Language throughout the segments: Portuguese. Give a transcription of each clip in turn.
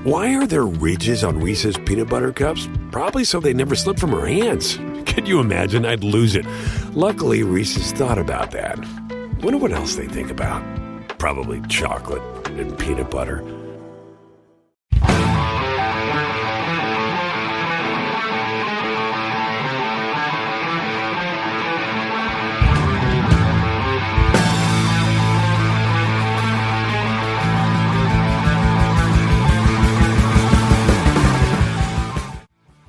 Why are there ridges on Reese's peanut butter cups? Probably so they never slip from her hands. Could you imagine? I'd lose it. Luckily, Reese's thought about that. Wonder what else they think about. Probably chocolate and peanut butter.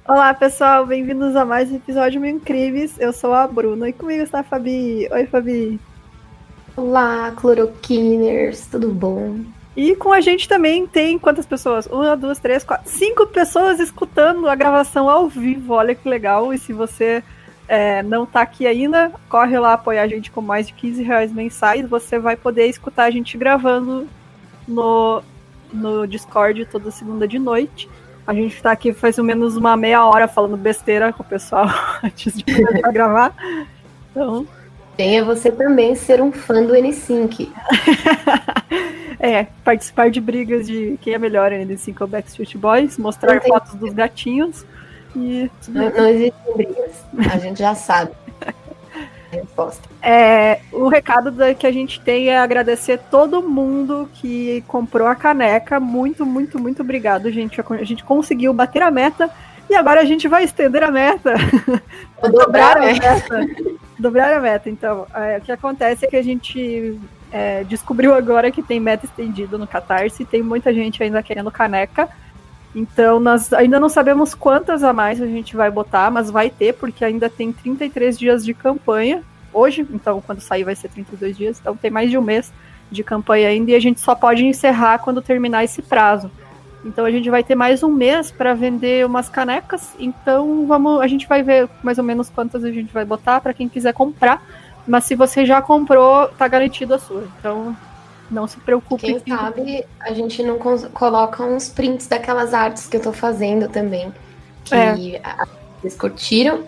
Olá pessoal, bem-vindos a mais um episódio Mil Incríveis. Eu sou a Bruna e comigo está a Fabi. Oi, Fabi. Olá, cloroquiners, tudo bom? E com a gente também tem quantas pessoas? 1, 2, 3, 4, 5 pessoas escutando a gravação ao vivo. Olha que legal. E se você não tá aqui ainda, corre lá apoiar a gente com mais de R$15 mensais. Você vai poder escutar a gente gravando no Discord toda segunda de noite. A gente tá aqui faz ou menos uma meia hora falando besteira com o pessoal antes de começar a gravar. Então... Venha você também ser um fã do N5. Participar de brigas de quem é melhor, N5 ou Backstreet Boys, mostrar fotos dos gatinhos. E... Não existem brigas, a gente já sabe. Resposta. O recado que a gente tem é agradecer todo mundo que comprou a caneca. Muito, muito, muito obrigado, gente. A gente conseguiu bater a meta e agora a gente vai estender a meta. Dobrar a meta. Dobrar a meta. Então, o que acontece é que a gente descobriu agora que tem meta estendida no Catarse. Tem muita gente ainda querendo caneca. Então, nós ainda não sabemos quantas a mais a gente vai botar, mas vai ter, porque ainda tem 33 dias de campanha. Hoje, então, quando sair vai ser 32 dias. Então, tem mais de um mês de campanha ainda e a gente só pode encerrar quando terminar esse prazo. Então, a gente vai ter mais um mês para vender umas canecas. Então, a gente vai ver mais ou menos quantas a gente vai botar para quem quiser comprar. Mas se você já comprou, tá garantido a sua. Então... não se preocupe. Quem sabe a gente não coloca uns prints daquelas artes que eu tô fazendo também. Que vocês curtiram.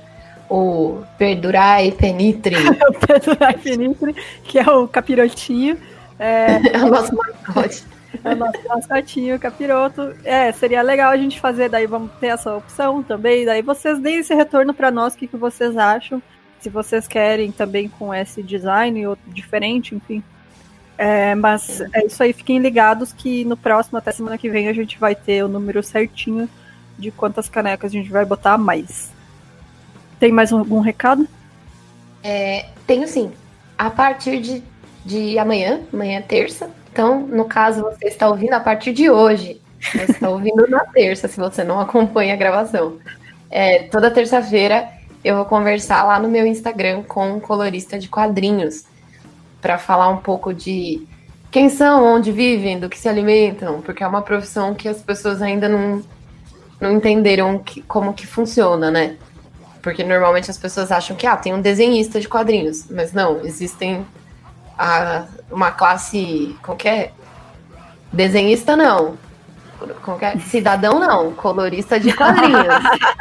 O Perdurai Penitre. O Perdurai Penitre, que é o capirotinho. É o nosso mascote. É o nosso mascotinho, o capiroto. Seria legal a gente fazer, daí vamos ter essa opção também. Daí vocês deem esse retorno para nós, o que vocês acham. Se vocês querem também com esse design ou diferente, enfim. Mas é isso aí, fiquem ligados que no próximo, até semana que vem, a gente vai ter o número certinho de quantas canecas a gente vai botar a mais. Tem mais algum recado? Tenho sim. A partir de amanhã é terça, então, no caso, você está ouvindo a partir de hoje. Você está ouvindo na terça, se você não acompanha a gravação. Toda terça-feira eu vou conversar lá no meu Instagram com um colorista de quadrinhos, para falar um pouco de quem são, onde vivem, do que se alimentam, porque é uma profissão que as pessoas ainda não entenderam como que funciona, né? Porque normalmente as pessoas acham que tem um desenhista de quadrinhos, mas não, existem uma classe, como que é? Desenhista não, como que é? Cidadão não, colorista de quadrinhos,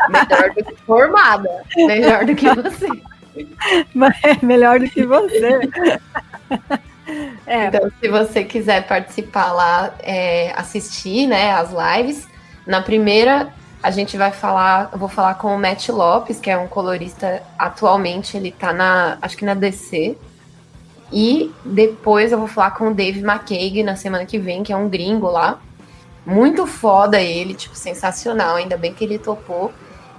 melhor do que formada, melhor do que você. Mas é melhor do que você. Então, se você quiser participar lá, assistir, né, as lives, na primeira eu vou falar com o Matt Lopes, que é um colorista, atualmente ele tá acho que na DC, e depois eu vou falar com o Dave McCaig na semana que vem, que é um gringo lá, muito foda ele, tipo, sensacional, ainda bem que ele topou.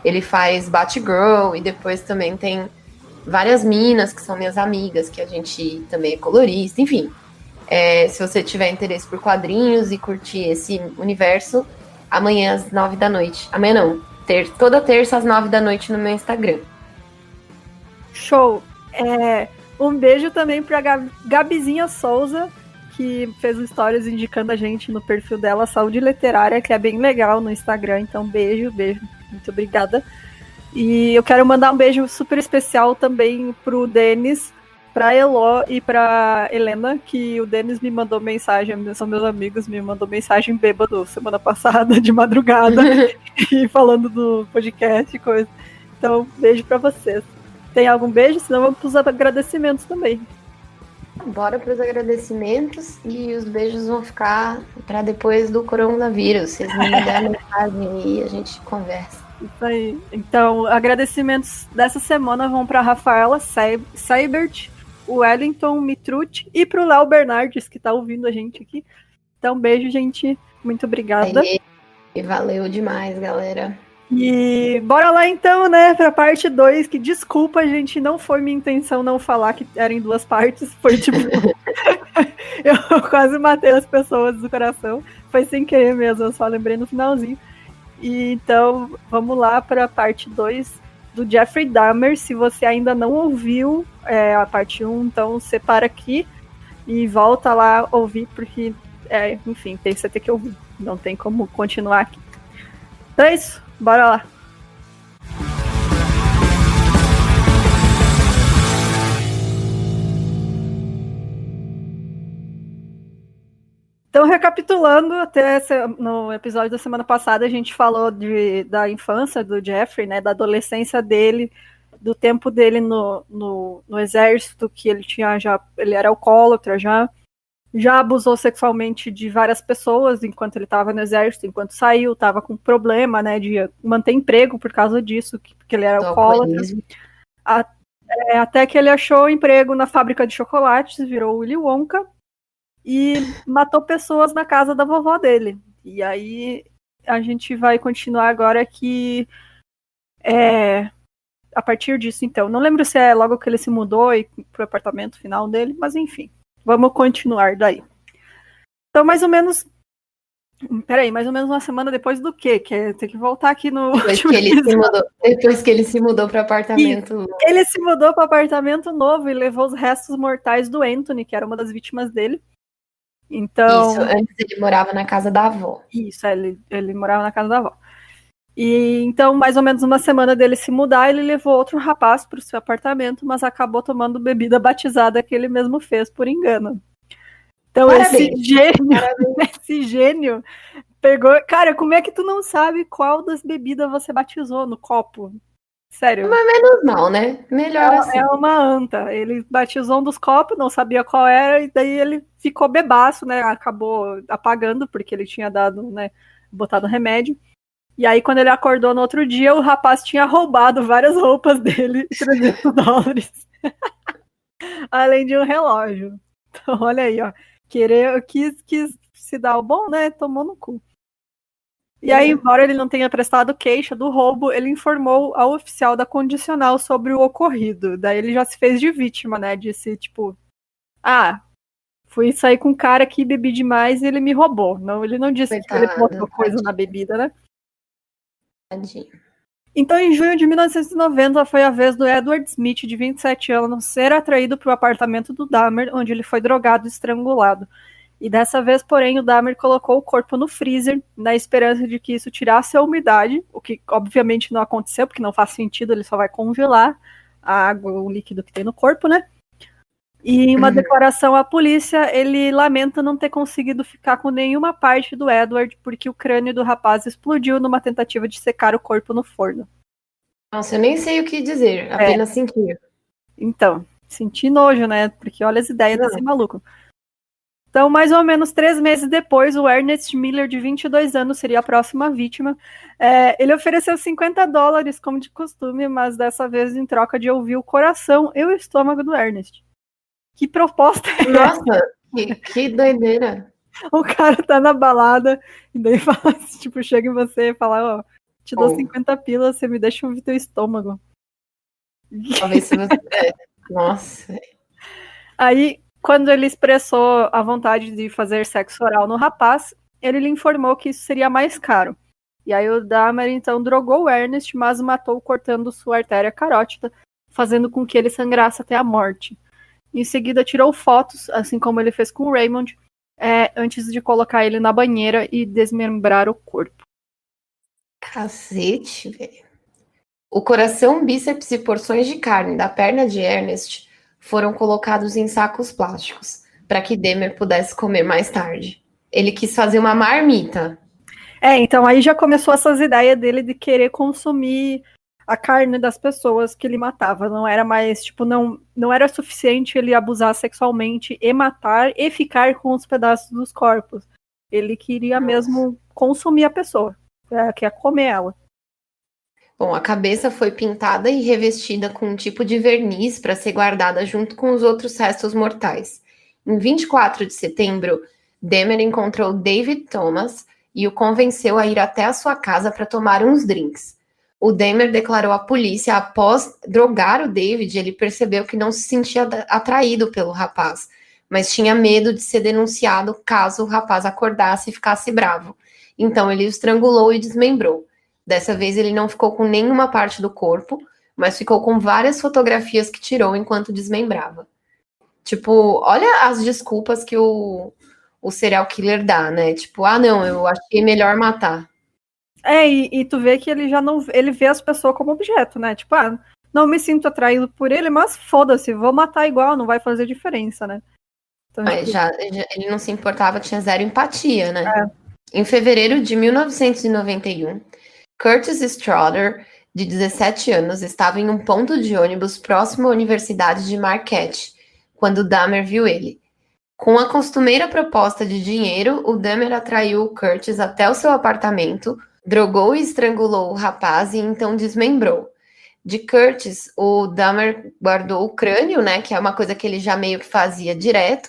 Ele faz Batgirl e depois também tem várias minas que são minhas amigas, que a gente também é colorista, enfim. Se você tiver interesse por quadrinhos e curtir esse universo, amanhã às 9 da noite. Amanhã não, toda terça às 9 da noite no meu Instagram. Show! Um beijo também pra Gabizinha Souza, que fez stories indicando a gente no perfil dela, Saúde Literária, que é bem legal no Instagram. Então, beijo, muito obrigada. E eu quero mandar um beijo super especial também pro Denis, pra Eló e pra Helena, que o Denis me mandou mensagem, são meus amigos, me mandou mensagem bêbado semana passada, de madrugada, e falando do podcast e coisa. Então, beijo pra vocês. Tem algum beijo? Senão vamos pros agradecimentos também. bora para os agradecimentos e os beijos vão ficar para depois do coronavírus. Vocês me mandam mensagem e a gente conversa. Isso aí. Então, agradecimentos dessa semana vão para Rafaela Seibert, o Wellington Mitrucci e para o Léo Bernardes, que está ouvindo a gente aqui. Então, beijo, gente. Muito obrigada. E valeu demais, galera. E bora lá então, né, pra parte 2, que desculpa, gente, não foi minha intenção não falar que era em 2 partes, foi tipo, eu quase matei as pessoas do coração, foi sem querer mesmo, eu só lembrei no finalzinho. E então, vamos lá pra parte 2 do Jeffrey Dahmer. Se você ainda não ouviu a parte 1, então separa aqui e volta lá ouvir, porque, enfim, você tem que ouvir, não tem como continuar aqui. Então é isso. Bora lá. Então, recapitulando, no episódio da semana passada a gente falou da infância do Jeffrey, né, da adolescência dele, do tempo dele no exército, que ele era alcoólatra já abusou sexualmente de várias pessoas enquanto ele estava no exército, enquanto saiu, estava com problema, né, de manter emprego por causa disso, porque ele era alcoólatra. Até que ele achou emprego na fábrica de chocolates, virou Willy Wonka e matou pessoas na casa da vovó dele. E aí a gente vai continuar agora que a partir disso, então. Não lembro se é logo que ele se mudou e pro apartamento final dele, mas enfim. Vamos continuar daí. Então, mais ou menos uma semana depois do quê? Que tem que voltar aqui no último episódio. Depois que ele se mudou para apartamento. Ele se mudou para apartamento novo e levou os restos mortais do Anthony, que era uma das vítimas dele. Então, isso, antes ele morava na casa da avó. Isso, ele morava na casa da avó. E então, mais ou menos uma semana dele se mudar, ele levou outro rapaz para o seu apartamento, mas acabou tomando bebida batizada que ele mesmo fez por engano. Então, Parabéns. esse gênio pegou... Cara, como é que tu não sabe qual das bebidas você batizou no copo? Sério. Mas menos mal, né? Melhor assim. É uma anta. Ele batizou um dos copos, não sabia qual era, e daí ele ficou bebaço, né? Acabou apagando, porque ele tinha dado, né? Botado remédio. E aí, quando ele acordou no outro dia, o rapaz tinha roubado várias roupas dele, $300. Além de um relógio. Então, olha aí, ó. Quis se dar o bom, né? Tomou no cu. E aí, embora ele não tenha prestado queixa do roubo, ele informou ao oficial da condicional sobre o ocorrido. Daí ele já se fez de vítima, né? Disse, tipo, fui sair com um cara que bebi demais e ele me roubou. Não, ele não disse que ele botou coisa na bebida, né? Então, em junho de 1990, foi a vez do Edward Smith, de 27 anos, ser atraído para o apartamento do Dahmer, onde ele foi drogado e estrangulado. E dessa vez, porém, o Dahmer colocou o corpo no freezer, na esperança de que isso tirasse a umidade, o que obviamente não aconteceu, porque não faz sentido, ele só vai congelar a água, o líquido que tem no corpo, né? E em uma declaração à polícia, ele lamenta não ter conseguido ficar com nenhuma parte do Edward, porque o crânio do rapaz explodiu numa tentativa de secar o corpo no forno. Nossa, eu nem sei o que dizer, apenas sentir. Então, senti nojo, né? Porque olha as ideias desse maluco. Então, mais ou menos 3 meses depois, o Ernest Miller, de 22 anos, seria a próxima vítima. Ele ofereceu $50, como de costume, mas dessa vez em troca de ouvir o coração e o estômago do Ernest. Que proposta é essa? Nossa, que doideira. O cara tá na balada e daí fala, tipo, chega em você e fala, te dou 50 pilas, você me deixa ouvir teu estômago. Talvez se você... Nossa. Aí, quando ele expressou a vontade de fazer sexo oral no rapaz, ele lhe informou que isso seria mais caro. E aí o Dahmer, então, drogou o Ernest, mas o matou cortando sua artéria carótida, fazendo com que ele sangrasse até a morte. Em seguida, tirou fotos, assim como ele fez com o Raymond, antes de colocar ele na banheira e desmembrar o corpo. Cacete, velho. O coração, bíceps e porções de carne da perna de Ernest foram colocados em sacos plásticos, para que Dahmer pudesse comer mais tarde. Ele quis fazer uma marmita. Então aí já começou essas ideias dele de querer consumir a carne das pessoas que ele matava. Não era mais, tipo, não era suficiente ele abusar sexualmente e matar e ficar com os pedaços dos corpos. Ele queria mesmo consumir a pessoa, quer comer ela. Bom, a cabeça foi pintada e revestida com um tipo de verniz para ser guardada junto com os outros restos mortais. Em 24 de setembro, Dahmer encontrou David Thomas e o convenceu a ir até a sua casa para tomar uns drinks. O Dahmer declarou à polícia após drogar o David, ele percebeu que não se sentia atraído pelo rapaz, mas tinha medo de ser denunciado caso o rapaz acordasse e ficasse bravo. Então ele o estrangulou e desmembrou. Dessa vez ele não ficou com nenhuma parte do corpo, mas ficou com várias fotografias que tirou enquanto desmembrava. Tipo, olha as desculpas que o serial killer dá, né? Tipo, não, eu achei melhor matar. E tu vê que ele já não. Ele vê as pessoas como objeto, né? Tipo, não me sinto atraído por ele, mas foda-se, vou matar igual, não vai fazer diferença, né? Então, Mas ele não se importava, tinha zero empatia, né? É. Em fevereiro de 1991, Curtis Strother, de 17 anos, estava em um ponto de ônibus próximo à Universidade de Marquette, quando Dahmer viu ele. Com a costumeira proposta de dinheiro, o Dahmer atraiu o Curtis até o seu apartamento, drogou e estrangulou o rapaz e então desmembrou. De Curtis, o Dahmer guardou o crânio, né, que é uma coisa que ele já meio que fazia direto,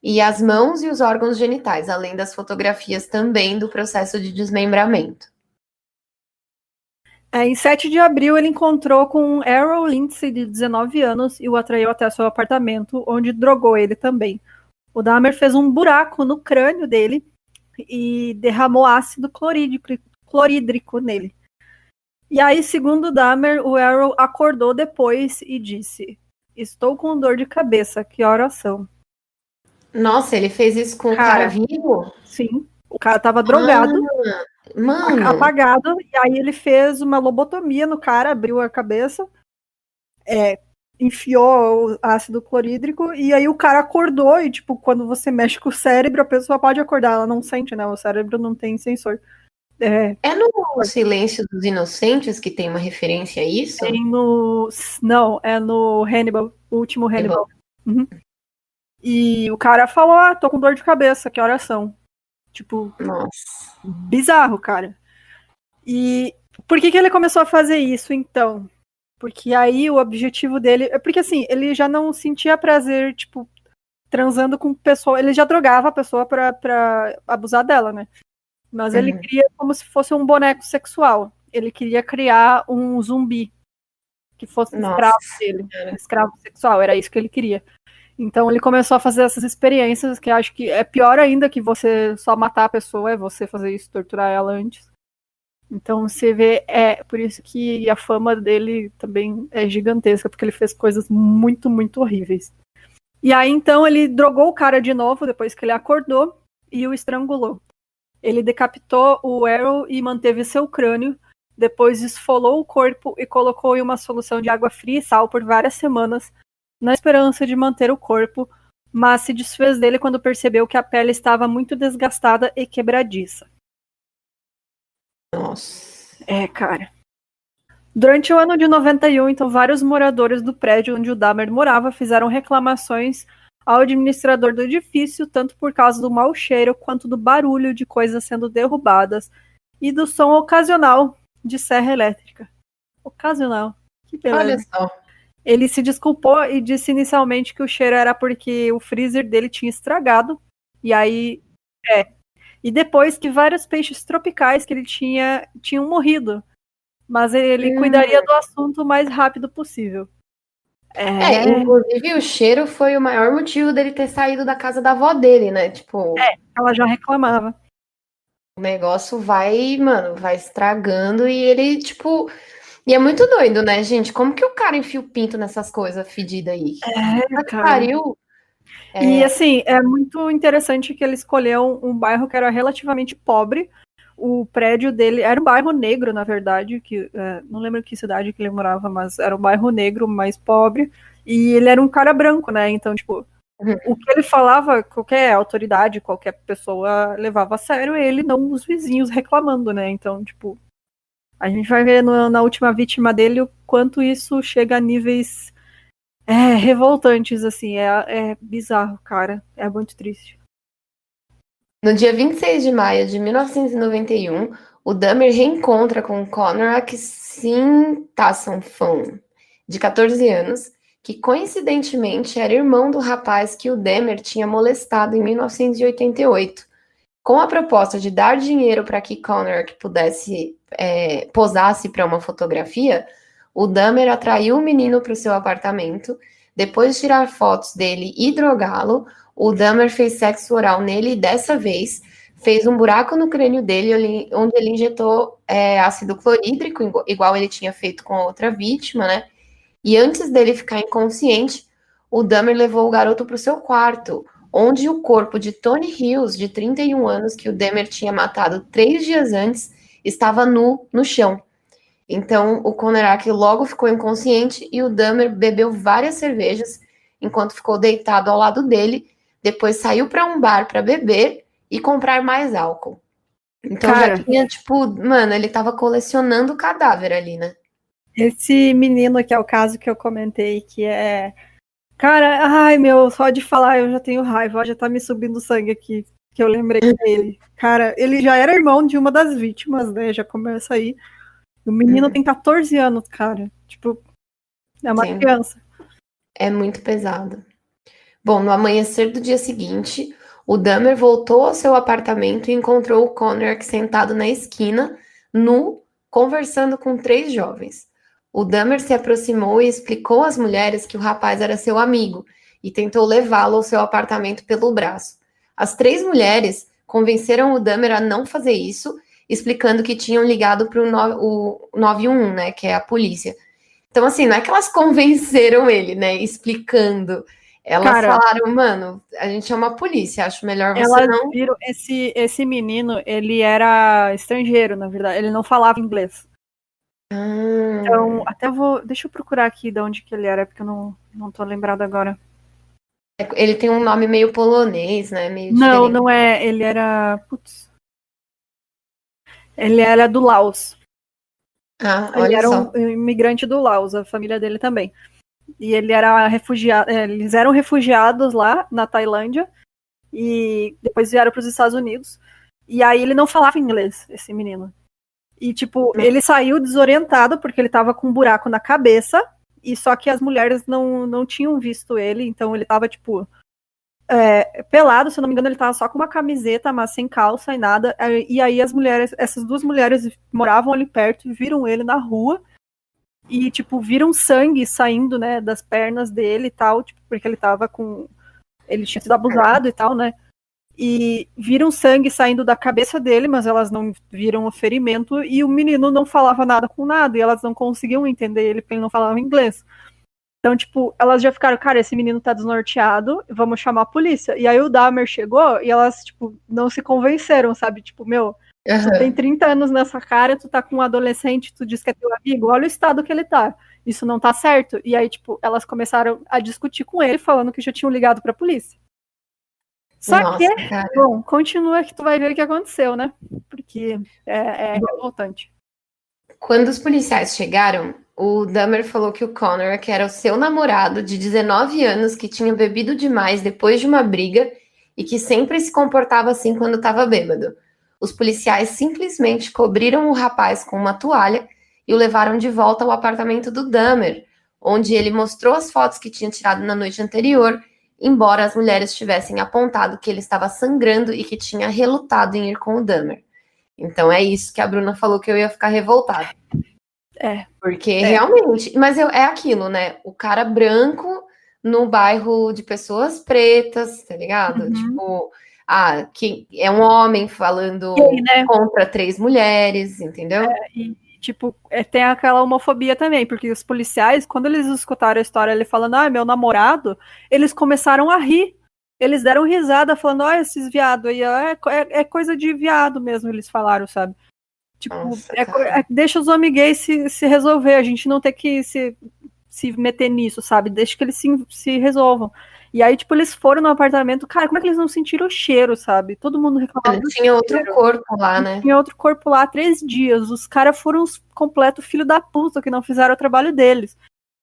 e as mãos e os órgãos genitais, além das fotografias também do processo de desmembramento. Em 7 de abril, ele encontrou com Errol Lindsay, de 19 anos, e o atraiu até seu apartamento, onde drogou ele também. O Dahmer fez um buraco no crânio dele e derramou ácido clorídrico nele. E aí, segundo Dahmer, o Errol acordou depois e disse: "Estou com dor de cabeça, que horas são?" Nossa, ele fez isso com o cara vivo? Sim, o cara tava drogado, mano, apagado, e aí ele fez uma lobotomia no cara, abriu a cabeça, enfiou o ácido clorídrico, e aí o cara acordou, e tipo, quando você mexe com o cérebro, a pessoa pode acordar, ela não sente, né, o cérebro não tem sensor. É no Silêncio dos Inocentes que tem uma referência a isso? Não, é no Hannibal, o último Hannibal. Uhum. E o cara falou, tô com dor de cabeça, que horas são? Tipo, nossa, bizarro, cara. E por que ele começou a fazer isso, então? Porque aí o objetivo dele... Porque assim, ele já não sentia prazer, tipo, transando com pessoa... Ele já drogava a pessoa pra abusar dela, né? Mas ele queria como se fosse um boneco sexual. Ele queria criar um zumbi que fosse escravo dele. Escravo sexual, era isso que ele queria. Então ele começou a fazer essas experiências, que acho que é pior ainda que você só matar a pessoa, é você fazer isso, torturar ela antes. Então você vê, por isso que a fama dele também é gigantesca, porque ele fez coisas muito, muito horríveis. E aí então ele drogou o cara de novo, depois que ele acordou, e o estrangulou. Ele decapitou o Errol e manteve seu crânio, depois esfolou o corpo e colocou em uma solução de água fria e sal por várias semanas, na esperança de manter o corpo, mas se desfez dele quando percebeu que a pele estava muito desgastada e quebradiça. Nossa. Cara. Durante o ano de 91, então, vários moradores do prédio onde o Dahmer morava fizeram reclamações ao administrador do edifício, tanto por causa do mau cheiro, quanto do barulho de coisas sendo derrubadas e do som ocasional de serra elétrica. Ocasional. Que beleza. Olha só. Ele se desculpou e disse inicialmente que o cheiro era porque o freezer dele tinha estragado. E aí, E depois que vários peixes tropicais que ele tinham morrido. Mas ele cuidaria do assunto o mais rápido possível. Inclusive o cheiro foi o maior motivo dele ter saído da casa da avó dele, né? Tipo... ela já reclamava. O negócio vai estragando e ele, tipo... E é muito doido, né, gente? Como que o cara enfia o pinto nessas coisas fedidas aí? Cara. Pariu. E assim, é muito interessante que ele escolheu um bairro que era relativamente pobre. O prédio dele era um bairro negro, na verdade, que não lembro que cidade que ele morava, mas era um bairro negro, mais pobre. E ele era um cara branco, né? Então, tipo, o que ele falava, qualquer autoridade, qualquer pessoa levava a sério, ele não os vizinhos reclamando, né? Então, tipo, A gente vai ver na última vítima dele o quanto isso chega a níveis revoltantes, assim. É bizarro, cara. É muito triste. No dia 26 de maio de 1991, o Dahmer reencontra com Conrad Sintasson, de 14 anos, que coincidentemente era irmão do rapaz que o Dahmer tinha molestado em 1988. Com a proposta de dar dinheiro para que Conrad pudesse posasse para uma fotografia, o Dahmer atraiu o menino para o seu apartamento. Depois de tirar fotos dele e drogá-lo, o Dahmer fez sexo oral nele e dessa vez fez um buraco no crânio dele, onde ele injetou ácido clorídrico, igual ele tinha feito com a outra vítima, né? E antes dele ficar inconsciente, o Dahmer levou o garoto para o seu quarto, onde o corpo de Tony Hills, de 31 anos, que o Dahmer tinha matado 3 dias antes, estava nu no chão. Então, o Konerak logo ficou inconsciente e o Dahmer bebeu várias cervejas enquanto ficou deitado ao lado dele. Depois saiu para um bar para beber e comprar mais álcool. Então, cara, já tinha, tipo, mano, ele tava colecionando cadáver ali, né? Esse menino que é o caso que eu comentei, que é... Cara, ai meu, só de falar eu já tenho raiva, já tá me subindo sangue aqui, que eu lembrei dele. Cara, ele já era irmão de uma das vítimas, né, já começa aí. O menino tem 14 anos, cara, tipo, é uma criança. É muito pesado. Bom, no amanhecer do dia seguinte, o Dahmer voltou ao seu apartamento e encontrou o Conrad sentado na esquina, nu, conversando com 3 jovens. O Dahmer se aproximou e explicou às mulheres que o rapaz era seu amigo e tentou levá-lo ao seu apartamento pelo braço. As 3 mulheres convenceram o Dahmer a não fazer isso, explicando que tinham ligado para o 911, né, que é a polícia. Então, assim, não é que elas convenceram ele, né, explicando. Elas falaram, mano, a gente é uma polícia, acho melhor você não... Viram, esse menino, ele era estrangeiro, na verdade, ele não falava inglês. Então, até deixa eu procurar aqui de onde que ele era, porque eu não tô lembrado agora. Ele tem um nome meio polonês, né? Meio não, não é. Ele era. Putz. Ele era do Laos. Olha era só. um imigrante do Laos, a família dele também. E ele era refugiado. Eles eram refugiados lá na Tailândia e depois vieram para os Estados Unidos. E aí ele não falava inglês, esse menino. E, tipo, ele saiu desorientado porque ele tava com um buraco na cabeça, e só que as mulheres não tinham visto ele, então ele tava, tipo, pelado, se eu não me engano, ele tava só com uma camiseta, mas sem calça e nada. E aí essas 2 mulheres moravam ali perto e viram ele na rua, e, tipo, viram sangue saindo, né, das pernas dele e tal, tipo, porque ele tava com... Ele tinha sido abusado e tal, né? E viram sangue saindo da cabeça dele, mas elas não viram o ferimento, e o menino não falava nada com nada, e elas não conseguiam entender ele porque ele não falava inglês. Então, tipo, elas já ficaram, cara, esse menino tá desnorteado, vamos chamar a polícia. E aí o Dahmer chegou e elas, tipo, não se convenceram, sabe? Tipo, meu, tu tem 30 anos nessa cara, tu tá com um adolescente, tu diz que é teu amigo, olha o estado que ele tá. Isso não tá certo. E aí, tipo, elas começaram a discutir com ele, falando que já tinham ligado pra polícia. Só que, bom, continua que tu vai ver o que aconteceu, né? Porque é revoltante. Quando os policiais chegaram, o Dahmer falou que o Conrad, que era o seu namorado de 19 anos, que tinha bebido demais depois de uma briga e que sempre se comportava assim quando estava bêbado. Os policiais simplesmente cobriram o rapaz com uma toalha e o levaram de volta ao apartamento do Dahmer, onde ele mostrou as fotos que tinha tirado na noite anterior, embora as mulheres tivessem apontado que ele estava sangrando e que tinha relutado em ir com o Dahmer. Então é isso que a Bruna falou, que eu ia ficar revoltada. Porque realmente... Mas é aquilo, né? O cara branco no bairro de pessoas pretas, tá ligado? Tipo, que é um homem falando contra 3 mulheres, entendeu? E tipo, tem aquela homofobia também, porque os policiais, quando eles escutaram a história, ele falando, meu namorado, eles começaram a rir. Eles deram risada, falando, esses viados aí, é coisa de viado mesmo, eles falaram, sabe? Tipo, Nossa, deixa os homens gays se resolver, a gente não tem que se meter nisso, sabe? Deixa que eles se resolvam. E aí, tipo, eles foram no apartamento, cara, como é que eles não sentiram o cheiro, sabe? Todo mundo reclamava do Tinha outro cheiro. corpo lá, né? Tinha outro corpo lá há 3 dias. Os caras foram uns completo filho da puta que não fizeram o trabalho deles.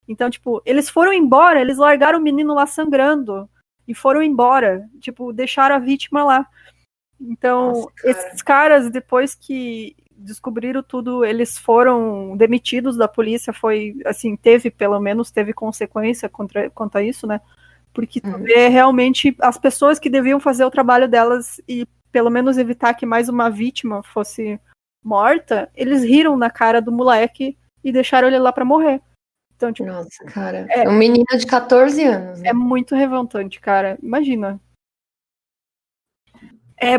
Então, tipo, eles foram embora, eles largaram o menino lá sangrando e foram embora. Tipo, deixaram a vítima lá. Então, Nossa, cara. esses caras, depois que descobriram tudo, eles foram demitidos da polícia. Foi, assim, pelo menos teve consequência quanto a isso, né? Porque tu vê realmente as pessoas que deviam fazer o trabalho delas e pelo menos evitar que mais uma vítima fosse morta, eles riram na cara do moleque e deixaram ele lá pra morrer. Então, tipo, Nossa, cara. É um menino de 14 anos, né? é muito revoltante, cara. Imagina.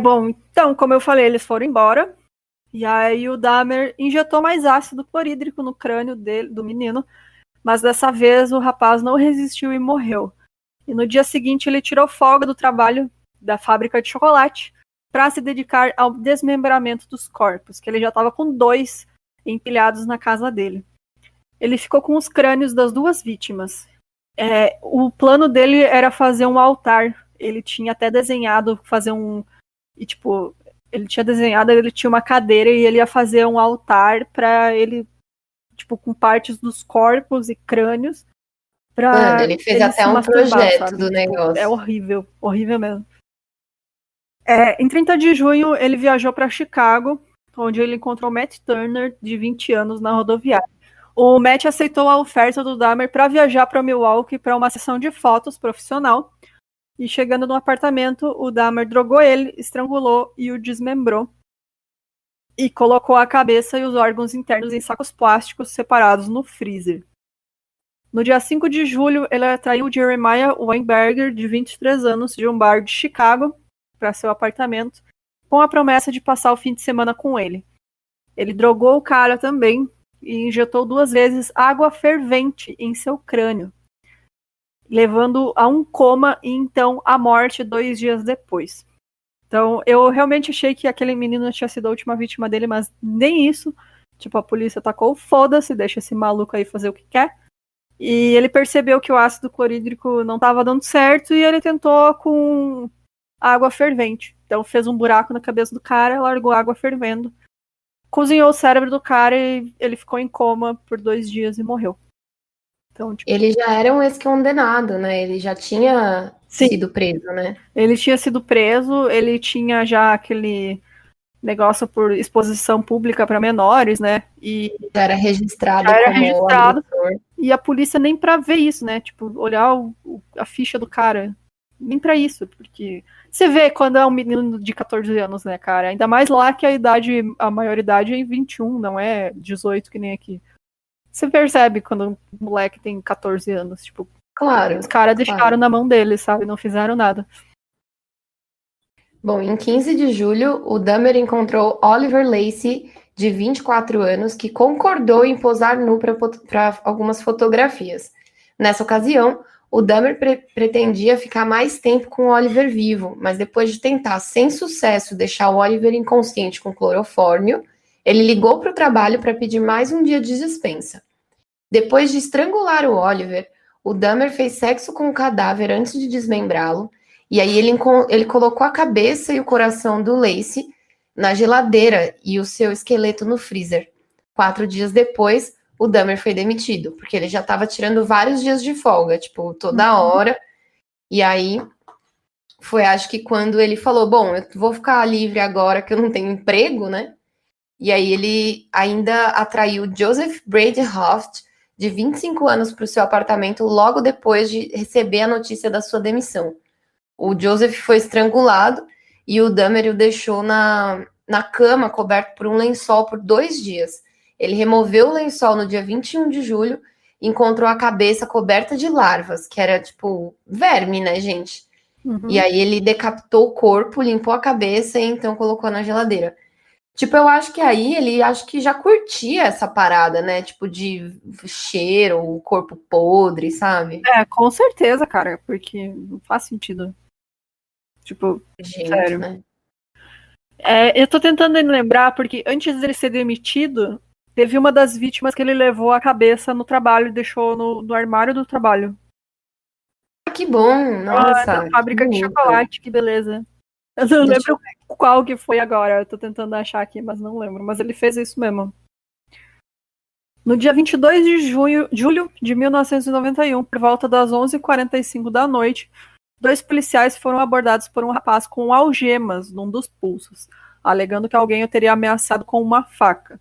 Bom, então, como eu falei, eles foram embora. E aí o Dahmer injetou mais ácido clorídrico no crânio do menino. Mas dessa vez o rapaz não resistiu e morreu. E no dia seguinte ele tirou folga do trabalho da fábrica de chocolate para se dedicar ao desmembramento dos corpos, que ele já estava com 2 empilhados na casa dele. Ele ficou com os crânios das 2 vítimas. O plano dele era fazer um altar. Ele tinha até desenhado fazer um... E, tipo, ele tinha uma cadeira e ele ia fazer um altar para ele, tipo, com partes dos corpos e crânios. Mano, ele fez até um projeto do negócio. É horrível, horrível mesmo. Em 30 de junho, ele viajou para Chicago, onde ele encontrou Matt Turner, de 20 anos, na rodoviária. O Matt aceitou a oferta do Dahmer para viajar para Milwaukee para uma sessão de fotos profissional. E chegando no apartamento, o Dahmer drogou ele, estrangulou e o desmembrou. E colocou a cabeça e os órgãos internos em sacos plásticos separados no freezer. No dia 5 de julho, ele atraiu Jeremiah Weinberger, de 23 anos, de um bar de Chicago, para seu apartamento, com a promessa de passar o fim de semana com ele. Ele drogou o cara também e injetou 2 vezes água fervente em seu crânio, levando a um coma e então à morte 2 dias depois. Então, eu realmente achei que aquele menino tinha sido a última vítima dele, mas nem isso. Tipo, a polícia tacou foda-se, deixa esse maluco aí fazer o que quer. E ele percebeu que o ácido clorídrico não estava dando certo e ele tentou com água fervente. Então fez um buraco na cabeça do cara, largou água fervendo, cozinhou o cérebro do cara e ele ficou em coma por 2 dias e morreu. Então, tipo, ele já era um ex-condenado, né? Ele já tinha sido preso, né? Ele tinha sido preso, ele tinha já aquele negócio por exposição pública para menores, né? E já era registrado como agressor. E a polícia nem pra ver isso, né? Tipo, olhar a ficha do cara. Nem pra isso, porque você vê quando é um menino de 14 anos, né, cara? Ainda mais lá que a maioridade é 21, não é 18 que nem aqui. Você percebe quando um moleque tem 14 anos, tipo, claro, os caras deixaram na mão dele, sabe? Não fizeram nada. Bom, em 15 de julho, o Dahmer encontrou Oliver Lacey, de 24 anos, que concordou em posar nu para algumas fotografias. Nessa ocasião, o Dahmer pretendia ficar mais tempo com o Oliver vivo, mas depois de tentar, sem sucesso, deixar o Oliver inconsciente com clorofórmio, ele ligou para o trabalho para pedir mais um dia de dispensa. Depois de estrangular o Oliver, o Dahmer fez sexo com o cadáver antes de desmembrá-lo, e aí ele colocou a cabeça e o coração do Lacey na geladeira e o seu esqueleto no freezer. 4 dias depois, o Dahmer foi demitido, porque ele já estava tirando vários dias de folga, tipo, toda hora. E aí, foi acho que quando ele falou, bom, eu vou ficar livre agora que eu não tenho emprego, né? E aí ele ainda atraiu Joseph Brady Hoft, de 25 anos, para o seu apartamento logo depois de receber a notícia da sua demissão. O Joseph foi estrangulado e o Dahmer o deixou na cama, coberto por um lençol por 2 dias. Ele removeu o lençol no dia 21 de julho e encontrou a cabeça coberta de larvas, que era tipo verme, né, gente? Uhum. E aí ele decapitou o corpo, limpou a cabeça e então colocou na geladeira. Tipo, eu acho que aí ele acho que já curtia essa parada, né? Tipo, de cheiro, corpo podre, sabe? Com certeza, cara, porque não faz sentido. Tipo, gente, sério. Né? Eu tô tentando lembrar, porque antes dele ser demitido, teve uma das vítimas que ele levou a cabeça no trabalho e deixou no armário do trabalho. que bom! Nossa! Da fábrica de chocolate, que beleza. Eu não lembro qual que foi agora, eu tô tentando achar aqui, mas não lembro. Mas ele fez isso mesmo. No dia 22 de julho de 1991, por volta das 11h45 da noite, 2 policiais foram abordados por um rapaz com algemas num dos pulsos, alegando que alguém o teria ameaçado com uma faca.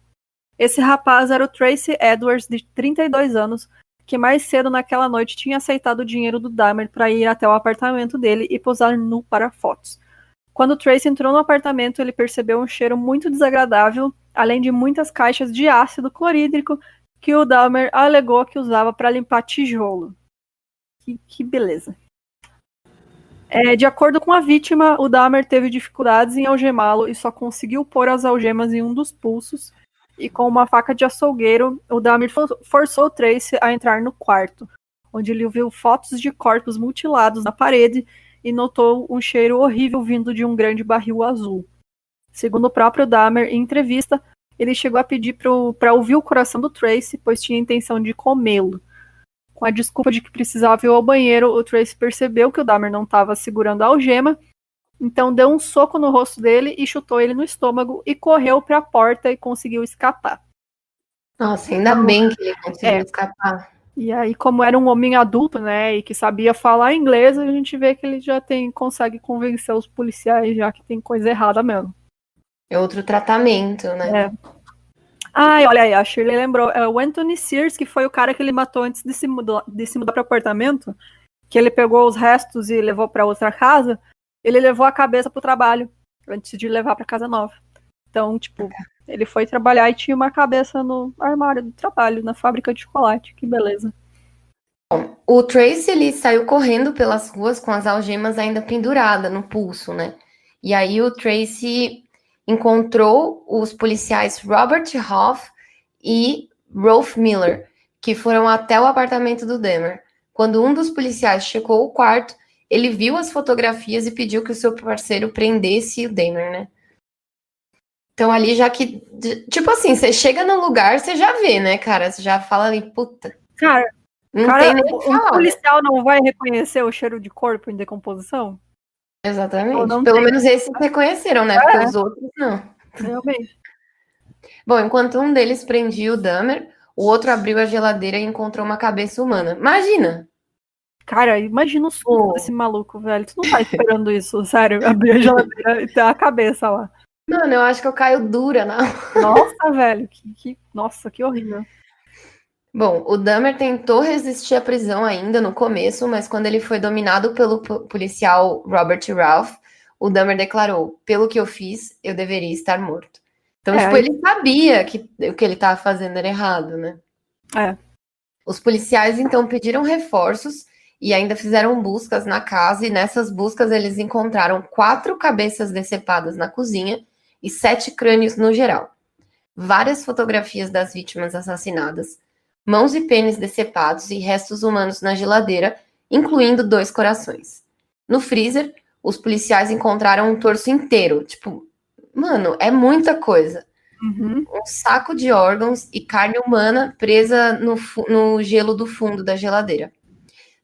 Esse rapaz era o Tracy Edwards, de 32 anos, que mais cedo naquela noite tinha aceitado o dinheiro do Dahmer para ir até o apartamento dele e posar nu para fotos. Quando Tracy entrou no apartamento, ele percebeu um cheiro muito desagradável, além de muitas caixas de ácido clorídrico que o Dahmer alegou que usava para limpar tijolo. Que beleza. De acordo com a vítima, o Dahmer teve dificuldades em algemá-lo e só conseguiu pôr as algemas em um dos pulsos. E com uma faca de açougueiro, o Dahmer forçou Tracy a entrar no quarto, onde ele viu fotos de corpos mutilados na parede e notou um cheiro horrível vindo de um grande barril azul. Segundo o próprio Dahmer, em entrevista, ele chegou a pedir para ouvir o coração do Tracy, pois tinha a intenção de comê-lo. Com a desculpa de que precisava ir ao banheiro, o Tracy percebeu que o Dahmer não estava segurando a algema, então deu um soco no rosto dele e chutou ele no estômago e correu para a porta e conseguiu escapar. Nossa, ainda bem que ele conseguiu escapar. E aí, como era um homem adulto, né, e que sabia falar inglês, a gente vê que ele já consegue convencer os policiais já que tem coisa errada mesmo. É outro tratamento, né? Olha aí, a Shirley lembrou. O Anthony Sears, que foi o cara que ele matou antes de se mudar para o apartamento, que ele pegou os restos e levou para outra casa, ele levou a cabeça pro trabalho, antes de levar pra casa nova. Então, ele foi trabalhar e tinha uma cabeça no armário do trabalho, na fábrica de chocolate. Que beleza. Bom, o Tracy, ele saiu correndo pelas ruas com as algemas ainda penduradas no pulso, né? E aí o Tracy encontrou os policiais Robert Hoff e Rolf Miller, que foram até o apartamento do Dahmer. Quando um dos policiais checou o quarto, ele viu as fotografias e pediu que o seu parceiro prendesse o Dahmer, né? Então ali já que... Tipo assim, você chega num lugar, você já vê, né, cara? Você já fala ali, puta... Cara, não tem nem o que falar, o policial não vai reconhecer o cheiro de corpo em decomposição? Exatamente. Pelo menos esses reconheceram, né? Porque os outros não. Realmente. Bom, enquanto um deles prendia o Dahmer, o outro abriu a geladeira e encontrou uma cabeça humana. Imagina! Cara, imagina o susto desse maluco, velho. Tu não tá esperando isso, sério. Abrir a geladeira e ter a cabeça lá. Mano, eu acho que eu caio dura na... Nossa, velho. Nossa, que horrível. Bom, o Dahmer tentou resistir à prisão ainda no começo, mas quando ele foi dominado pelo policial Robert Ralph, o Dahmer declarou: pelo que eu fiz, eu deveria estar morto. Então, ele sabia que o que ele estava fazendo era errado, né? Os policiais, então, pediram reforços e ainda fizeram buscas na casa, e nessas buscas eles encontraram 4 cabeças decepadas na cozinha e 7 crânios no geral. Várias fotografias das vítimas assassinadas, mãos e pênis decepados e restos humanos na geladeira, incluindo 2 corações. No freezer, os policiais encontraram um torso inteiro. Tipo, mano, é muita coisa. Um saco de órgãos e carne humana presa no gelo do fundo da geladeira.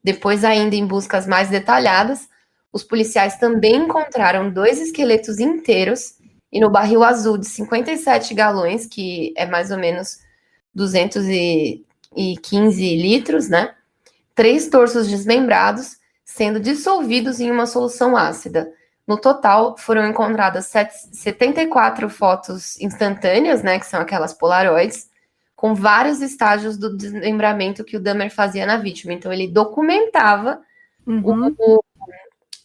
Depois, ainda em buscas mais detalhadas, os policiais também encontraram 2 esqueletos inteiros e no barril azul de 57 galões, que é mais ou menos 215 litros, né? 3 torsos desmembrados, sendo dissolvidos em uma solução ácida. No total, foram encontradas 74 fotos instantâneas, né? Que são aquelas polaroids, com vários estágios do desmembramento que o Dahmer fazia na vítima. Então, ele documentava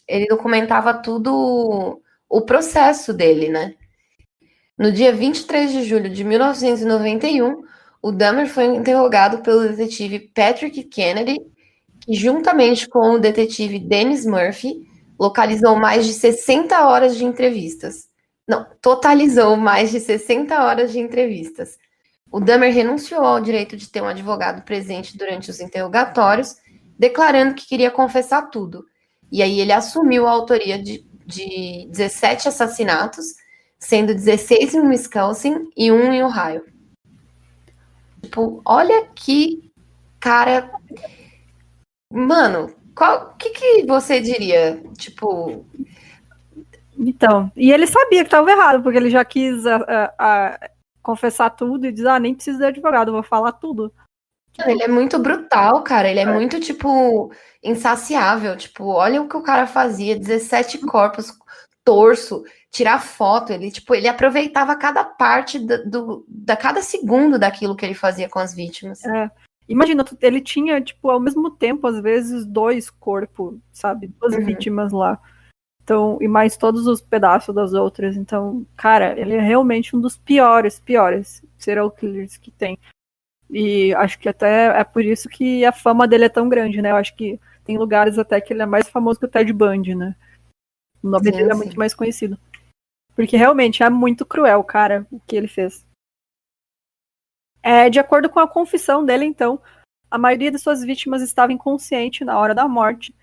ele documentava tudo o processo dele, né? No dia 23 de julho de 1991, o Dahmer foi interrogado pelo detetive Patrick Kennedy, que juntamente com o detetive Dennis Murphy, localizou mais de 60 horas de entrevistas. Não, totalizou mais de 60 horas de entrevistas. O Dahmer renunciou ao direito de ter um advogado presente durante os interrogatórios, declarando que queria confessar tudo. E aí ele assumiu a autoria de 17 assassinatos, sendo 16 em Wisconsin e 1 em Ohio. Tipo, olha que cara... Mano, O que você diria? Tipo, Então, e ele sabia que estava errado, porque ele já quis confessar tudo e dizer, nem preciso de advogado, vou falar tudo. ele é muito brutal, cara. Ele é muito, tipo, insaciável. Tipo, olha o que o cara fazia: 17 corpos, torso, tirar foto. Ele, tipo, ele aproveitava cada parte da cada segundo daquilo que ele fazia com as vítimas. Imagina, ele tinha, tipo, ao mesmo tempo, às vezes, 2 corpos, sabe? 2 vítimas lá. Então, e mais todos os pedaços das outras. Então, cara, ele é realmente um dos piores serial killers que tem. E acho que até é por isso que a fama dele é tão grande, né? Eu acho que tem lugares até que ele é mais famoso que o Ted Bundy, né? O nome dele é muito mais conhecido. Porque realmente é muito cruel, cara, o que ele fez. De acordo com a confissão dele, então, a maioria de suas vítimas estava inconsciente na hora da morte.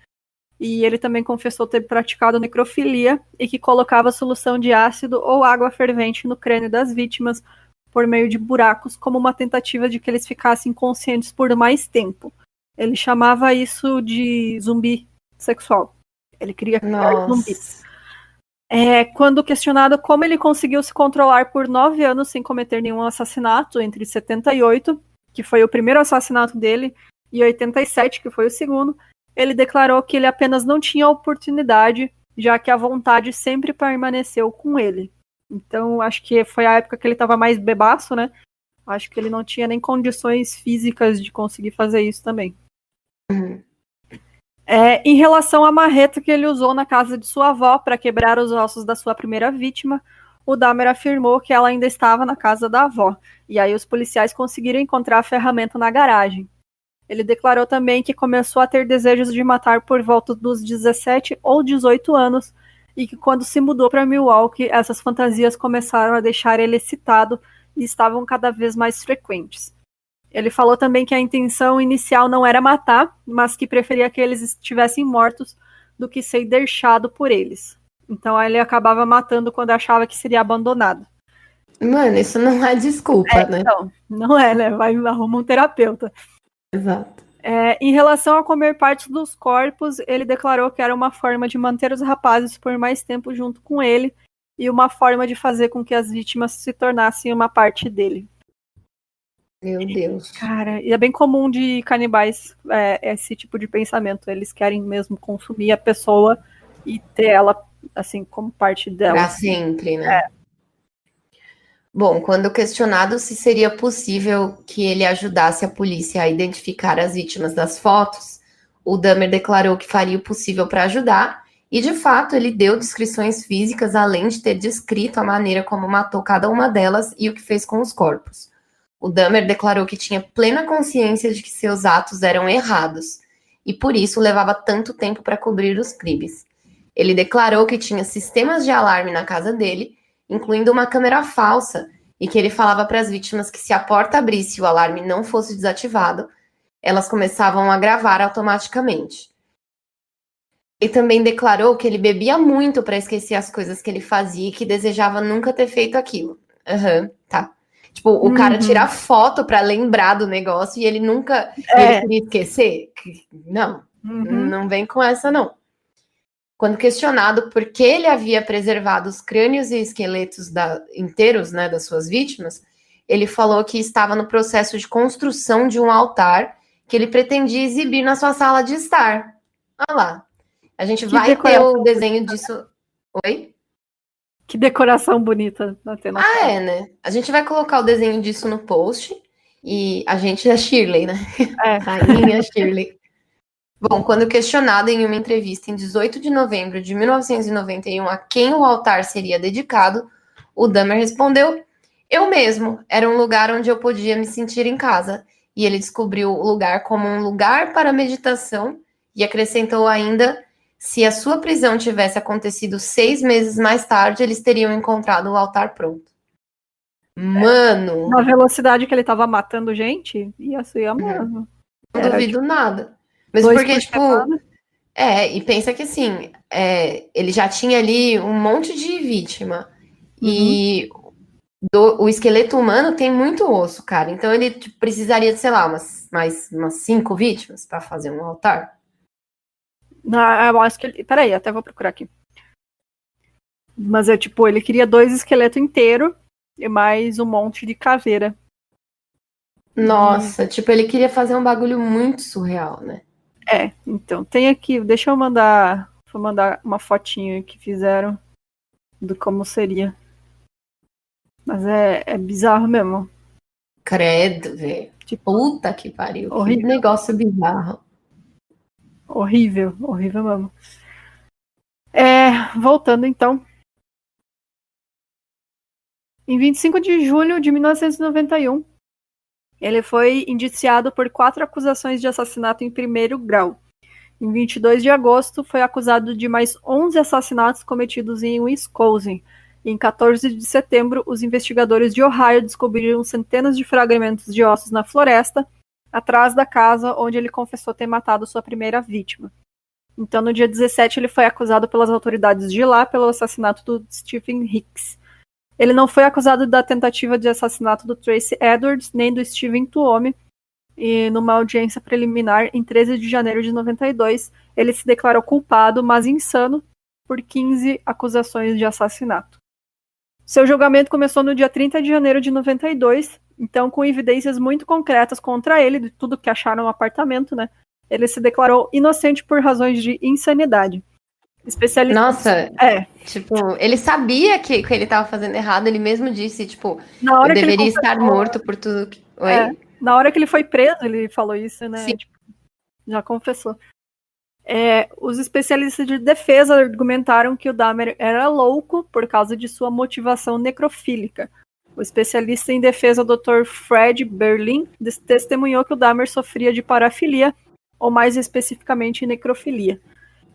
E ele também confessou ter praticado necrofilia e que colocava solução de ácido ou água fervente no crânio das vítimas por meio de buracos, como uma tentativa de que eles ficassem inconscientes por mais tempo. Ele chamava isso de zumbi sexual. Ele queria criar zumbis. Quando questionado como ele conseguiu se controlar por 9 anos sem cometer nenhum assassinato, entre 78, que foi o primeiro assassinato dele, e 87, que foi o segundo, ele declarou que ele apenas não tinha oportunidade, já que a vontade sempre permaneceu com ele. Então, acho que foi a época que ele estava mais bebaço, né? Acho que ele não tinha nem condições físicas de conseguir fazer isso também. Em relação à marreta que ele usou na casa de sua avó para quebrar os ossos da sua primeira vítima, o Dahmer afirmou que ela ainda estava na casa da avó. E aí os policiais conseguiram encontrar a ferramenta na garagem. Ele declarou também que começou a ter desejos de matar por volta dos 17 ou 18 anos e que quando se mudou para Milwaukee, essas fantasias começaram a deixar ele excitado e estavam cada vez mais frequentes. Ele falou também que a intenção inicial não era matar, mas que preferia que eles estivessem mortos do que ser deixado por eles. Então aí ele acabava matando quando achava que seria abandonado. Mano, isso não é desculpa, né? Então, não é, né? Vai arrumar um terapeuta. Exato. Em relação a comer partes dos corpos, ele declarou que era uma forma de manter os rapazes por mais tempo junto com ele e uma forma de fazer com que as vítimas se tornassem uma parte dele. Meu Deus. Cara, e é bem comum de canibais esse tipo de pensamento. Eles querem mesmo consumir a pessoa e ter ela, assim, como parte dela. Pra sempre, né? Bom, quando questionado se seria possível que ele ajudasse a polícia a identificar as vítimas das fotos, o Dahmer declarou que faria o possível para ajudar, e de fato ele deu descrições físicas, além de ter descrito a maneira como matou cada uma delas e o que fez com os corpos. O Dahmer declarou que tinha plena consciência de que seus atos eram errados, e por isso levava tanto tempo para cobrir os crimes. Ele declarou que tinha sistemas de alarme na casa dele, incluindo uma câmera falsa, e que ele falava para as vítimas que se a porta abrisse e o alarme não fosse desativado, elas começavam a gravar automaticamente. Ele também declarou que ele bebia muito para esquecer as coisas que ele fazia e que desejava nunca ter feito aquilo. Tá. Tipo, o cara tira foto para lembrar do negócio e ele nunca ele queria esquecer. Não, não vem com essa, não. Quando questionado por que ele havia preservado os crânios e esqueletos inteiros, né, das suas vítimas, ele falou que estava no processo de construção de um altar que ele pretendia exibir na sua sala de estar. Olha lá. A gente vai ter o desenho disso. Oi? Que decoração bonita. Né? A gente vai colocar o desenho disso no post. E a gente é Shirley, né? Rainha Shirley. Bom, quando questionado em uma entrevista em 18 de novembro de 1991 a quem o altar seria dedicado, o Dahmer respondeu: eu mesmo, era um lugar onde eu podia me sentir em casa. E ele descobriu o lugar como um lugar para meditação e acrescentou ainda: se a sua prisão tivesse acontecido 6 meses mais tarde, eles teriam encontrado o altar pronto. Mano! Na velocidade que ele tava matando gente, ia ser mesmo. Não duvido nada. Mesmo porque, tipo... e pensa que, assim, ele já tinha ali um monte de vítima. E o esqueleto humano tem muito osso, cara. Então, ele precisaria de, sei lá, umas 5 vítimas para fazer um altar. Não, eu acho que ele. Peraí, até vou procurar aqui. Mas é tipo, ele queria 2 esqueletos inteiros e mais um monte de caveira. Nossa, tipo, ele queria fazer um bagulho muito surreal, né? Então, tem aqui, deixa eu mandar. Vou mandar uma fotinho que fizeram do como seria. Mas é bizarro mesmo. Credo, velho. Tipo, Puta que pariu. Que horrível. negócio bizarro. Horrível, horrível mesmo. Voltando então. Em 25 de julho de 1991, ele foi indiciado por 4 acusações de assassinato em primeiro grau. Em 22 de agosto, foi acusado de mais 11 assassinatos cometidos em Wisconsin. Em 14 de setembro, os investigadores de Ohio descobriram centenas de fragmentos de ossos na floresta, atrás da casa onde ele confessou ter matado sua primeira vítima. Então, no dia 17, ele foi acusado pelas autoridades de lá pelo assassinato do Stephen Hicks. Ele não foi acusado da tentativa de assassinato do Tracy Edwards, nem do Steven Tuomi, e numa audiência preliminar em 13 de janeiro de 92, ele se declarou culpado, mas insano, por 15 acusações de assassinato. Seu julgamento começou no dia 30 de janeiro de 92, então com evidências muito concretas contra ele, de tudo que acharam no apartamento, né? Ele se declarou inocente por razões de insanidade. Especialista. Nossa, tipo, ele sabia que ele tava fazendo errado, ele mesmo disse, tipo, Na hora eu que ele deveria estar confessou, morto por tudo que... Oi? Na hora que ele foi preso, ele falou isso, né? Sim. Tipo, já confessou. Os especialistas de defesa argumentaram que o Dahmer era louco por causa de sua motivação necrofílica. O especialista em defesa, Dr. Fred Berlin, testemunhou que o Dahmer sofria de parafilia, ou mais especificamente necrofilia.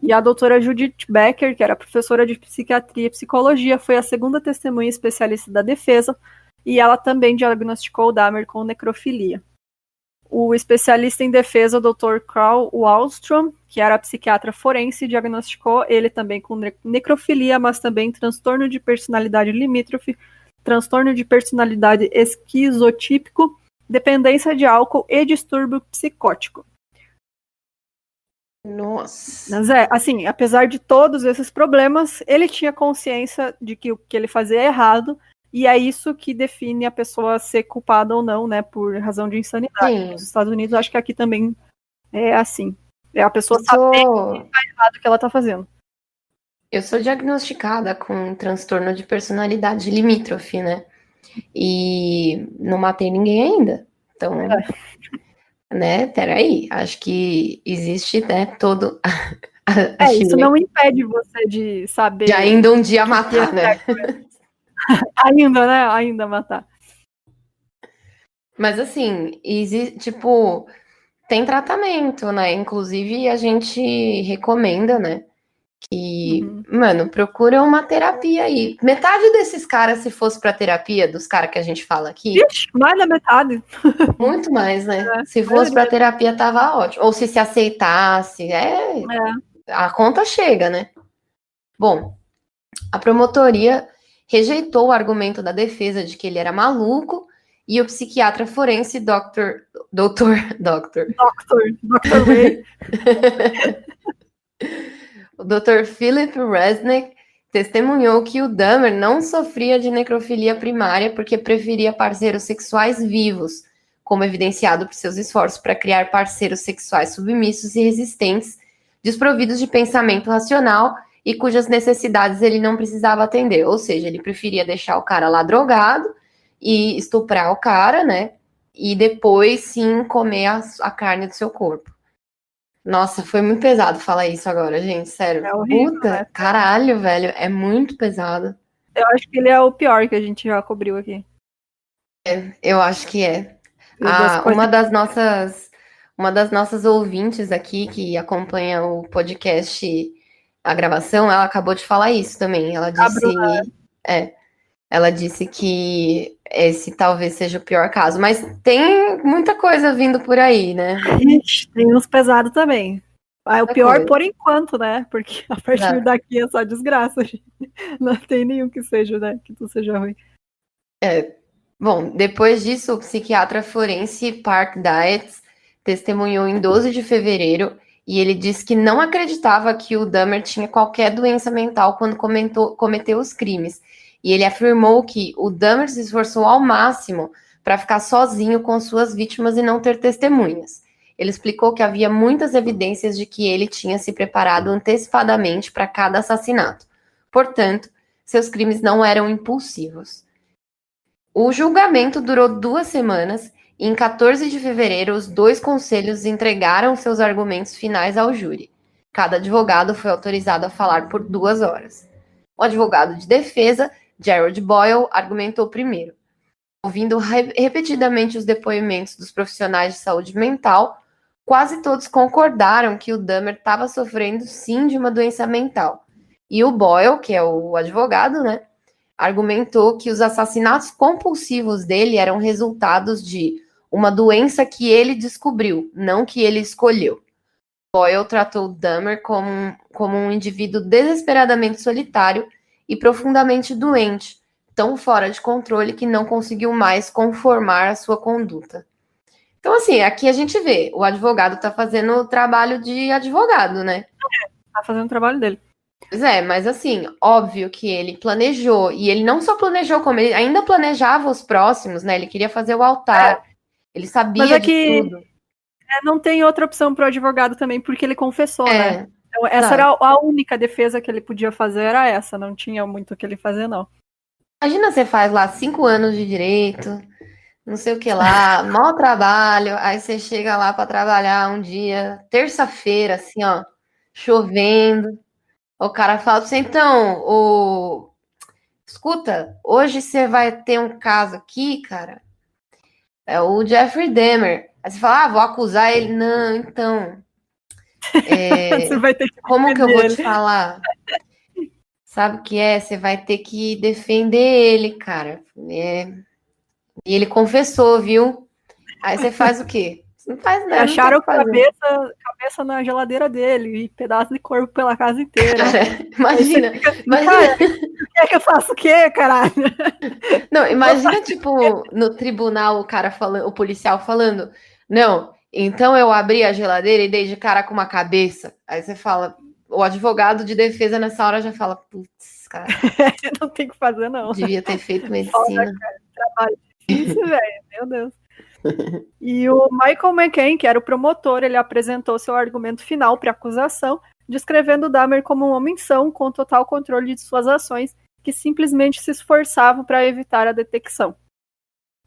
E a doutora Judith Becker, que era professora de psiquiatria e psicologia, foi a segunda testemunha especialista da defesa, e ela também diagnosticou o Dahmer com necrofilia. O especialista em defesa, o Dr. Carl Wallstrom, que era psiquiatra forense, diagnosticou ele também com necrofilia, mas também transtorno de personalidade limítrofe, transtorno de personalidade esquizotípico, dependência de álcool e distúrbio psicótico. Nossa. Mas assim, apesar de todos esses problemas, ele tinha consciência de que o que ele fazia é errado, e é isso que define a pessoa ser culpada ou não, né, por razão de insanidade. Sim. Nos Estados Unidos, acho que aqui também é assim. É a pessoa saber que tá errado o que ela tá fazendo. Eu sou diagnosticada com transtorno de personalidade limítrofe, né? E não matei ninguém ainda. Então, né, peraí, acho que existe, né, todo... Isso não impede você de saber... De ainda um dia matar, né? Ainda, né? Ainda matar. Mas assim, tipo, tem tratamento, né? Inclusive, a gente recomenda, né? Que, mano, procura uma terapia aí. Metade desses caras, se fosse pra terapia, dos caras que a gente fala aqui... Ixi, mais da metade. Muito mais, né? Se fosse pra terapia, tava ótimo. Ou se aceitasse, a conta chega, né? Bom, a promotoria rejeitou o argumento da defesa de que ele era maluco e o psiquiatra forense Dr. Ray. O Dr. Philip Resnick testemunhou que o Dahmer não sofria de necrofilia primária porque preferia parceiros sexuais vivos, como evidenciado por seus esforços para criar parceiros sexuais submissos e resistentes, desprovidos de pensamento racional e cujas necessidades ele não precisava atender. Ou seja, ele preferia deixar o cara lá drogado e estuprar o cara, né? E depois, sim, comer a carne do seu corpo. Nossa, foi muito pesado falar isso agora, gente, sério. É horrível, Puta, né? Caralho, velho, é muito pesado. Eu acho que ele é o pior que a gente já cobriu aqui. Eu acho que é. Uma das nossas ouvintes aqui que acompanha o podcast, a gravação, ela acabou de falar isso também. Ela disse que esse talvez seja o pior caso, mas tem muita coisa vindo por aí, né? Tem uns pesados também. O pior por enquanto, né? Porque a partir daqui é só desgraça. Não tem nenhum que seja, né? Que tu seja ruim. Bom, depois disso, o psiquiatra forense Park Dietz testemunhou em 12 de fevereiro e ele disse que não acreditava que o Dahmer tinha qualquer doença mental quando cometeu os crimes. E ele afirmou que o Dahmer se esforçou ao máximo para ficar sozinho com suas vítimas e não ter testemunhas. Ele explicou que havia muitas evidências de que ele tinha se preparado antecipadamente para cada assassinato. Portanto, seus crimes não eram impulsivos. O julgamento durou 2 semanas e em 14 de fevereiro os 2 conselhos entregaram seus argumentos finais ao júri. Cada advogado foi autorizado a falar por 2 horas. O advogado de defesa, Gerald Boyle, argumentou primeiro. Ouvindo repetidamente os depoimentos dos profissionais de saúde mental, quase todos concordaram que o Dahmer estava sofrendo sim de uma doença mental. E o Boyle, que é o advogado, né, argumentou que os assassinatos compulsivos dele eram resultados de uma doença que ele descobriu, não que ele escolheu. Boyle tratou Dahmer como um indivíduo desesperadamente solitário e profundamente doente, tão fora de controle que não conseguiu mais conformar a sua conduta. Então, assim, aqui a gente vê, o advogado tá fazendo o trabalho de advogado, né? Tá fazendo o trabalho dele. Pois é, mas assim, óbvio que ele planejou, e ele não só planejou, como ele ainda planejava os próximos, né? Ele queria fazer o altar, ele sabia Mas é de que tudo. não tem outra opção pro advogado também, porque ele confessou, né? Então, essa sabe. era a única defesa que ele podia fazer, era essa, não tinha muito o que ele fazer, não. Imagina você faz lá 5 anos de direito, não sei o que lá, mau trabalho, aí você chega lá para trabalhar um dia, terça-feira, assim, ó, chovendo, o cara fala pra você, então, escuta, hoje você vai ter um caso aqui, cara, é o Jeffrey Dahmer. Aí você fala, vou acusar ele. Não, então, Você vai ter que como que eu defender vou ele. te falar? Sabe o que é? Você vai ter que defender ele, cara. E ele confessou, viu? Aí você faz o quê? Você não faz nada. Acharam não tem o que fazer. cabeça na geladeira dele e pedaço de corpo pela casa inteira. Cara, imagina. Cara, quer que eu faça o quê, caralho? Não, imagina, tipo, no tribunal, o cara falando, o policial falando, não, então eu abri a geladeira e dei de cara com uma cabeça. Aí você fala, o advogado de defesa nessa hora já fala, putz, cara, Não tem o que fazer, não. devia ter feito medicina. Trabalho difícil, velho. Meu Deus. E o Michael McCain, que era o promotor, ele apresentou seu argumento final para a acusação, descrevendo Dahmer como um homem são com total controle de suas ações, que simplesmente se esforçava para evitar a detecção.